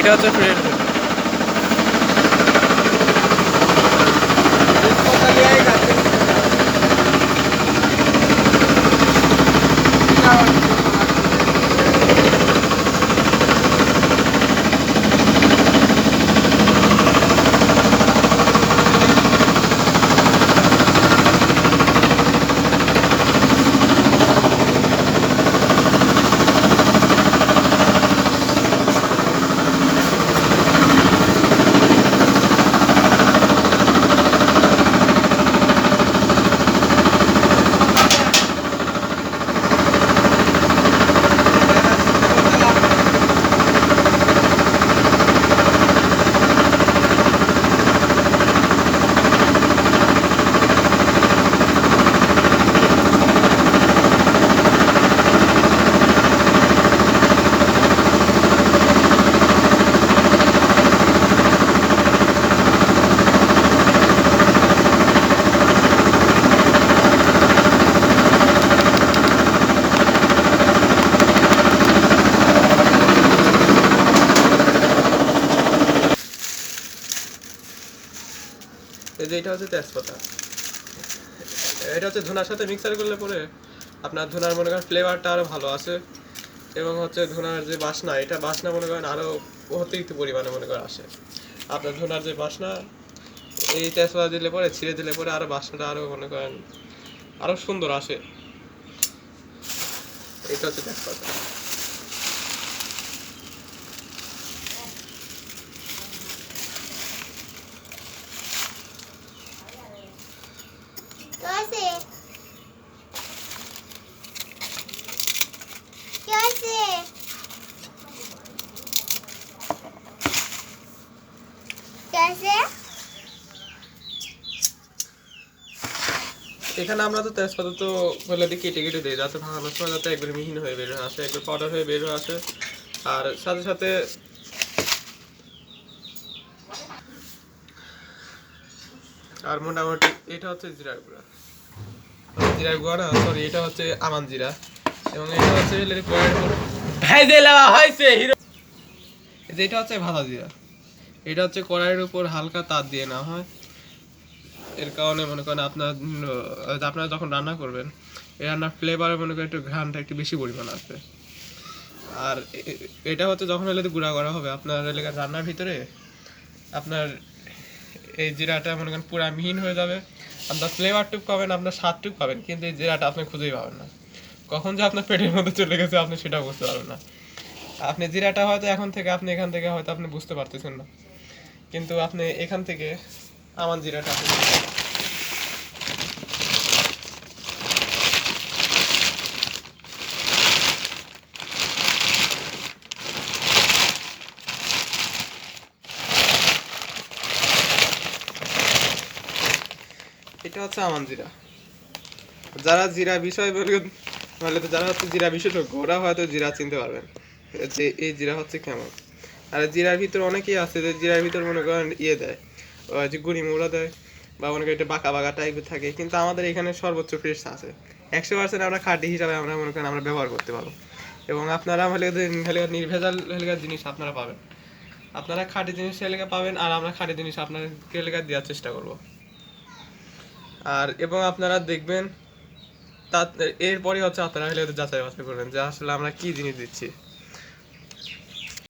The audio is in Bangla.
এটা হচ্ছে ফ্রেড। এই যে এটা হচ্ছে তেজপাতা, এটা হচ্ছে ধুনার সাথে মিক্সার করলে পরে আপনার ধুনার মনে করেন ফ্লেভারটা আরও ভালো আসে, এবং হচ্ছে ধুনার যে বাসনা, এটা বাসনা মনে করেন আরও অতিরিক্ত পরিমাণে মনে করেন আসে। আপনার ধুনার যে বাসনা এই তেজপাতা দিলে পরে, ছিঁড়ে দিলে পরে আরও বাসনাটা আরও মনে করেন আরও সুন্দর আসে। এটা হচ্ছে তেজপাতা। এখানে আমরা তো তেজপাতা তো বলে দিই কেটে কেটে দিই, যাতে ভাঙানোর সময় যাতে একবার মিহিন হয়ে বের হয়ে আসে, একবার পাউডার হয়ে বের হয়ে আসে। আর সাথে সাথে আর মোটামুটি এটা হচ্ছে জিরার গুঁড়া, জিরার গুঁড়া না সরি, এটা হচ্ছে আমান জিরা, এবং এটা হচ্ছে এটা হচ্ছে ভাজা জিরা। এটা হচ্ছে কড়াইয়ের উপর হালকা তাপ দিয়ে নেওয়া হয়, এর কারণে মনে করেন আপনারা যখন রান্না করবেন এই রান্নার ফ্লেভারে মনে করেন একটু ঘ্রাণটা একটু বেশি পরিমাণ আসবে। আর এটা হচ্ছে যখন এলাকা গুঁড়া করা হবে আপনার এলাকার রান্নার ভিতরে, আপনার এই জিরাটা মনে করেন পুরা মিহিন হয়ে যাবে, আপনার ফ্লেভারটুক পাবেন, আপনার স্বাদটুক পাবেন, কিন্তু এই জিরাটা আপনি খুঁজেই পাবেন না। কখন যে আপনার পেটের মধ্যে চলে গেছে আপনি সেটাও বুঝতে পারবেন না। আপনি জিরাটা হয়তো এখান থেকে হয়তো আপনি বুঝতে পারতেছেন না, কিন্তু আপনি এখান থেকে আমার জিরাটা আপনি এটা হচ্ছে আমান জিরা। যারা জিরা বিষয় বলে তো, যারা হচ্ছে জিরা বিশেষজ্ঞ ওরা হয়তো জিরা চিনতে পারবেন যে এই জিরা হচ্ছে কেমন। আর জিরার ভিতর অনেকেই আছে যে জিরার ভিতর মনে করেন ইয়ে দেয়, যে গুঁড়ি মুড়া দেয়, বা মনে করেন এটা বাঁকা বাঁকা টাইপের থাকে, কিন্তু আমাদের এখানে সর্বোচ্চ ফ্রেশ আছে, 100% আমরা খাঁটি হিসাবে আমরা মনে করেন আমরা ব্যবহার করতে পারবো। এবং আপনারা হলে নির্ভেজাল জিনিস আপনারা পাবেন, আপনারা খাঁটি জিনিস এলাকা পাবেন, আর আমরা খাঁটি জিনিস আপনাদেরকে এলাকা দেওয়ার চেষ্টা করব। আর এবং আপনারা দেখবেন এরপরে হচ্ছে আপনারা হলে যাচাই বাছাই করবেন যে আসলে আমরা কি জিনিস দিচ্ছি।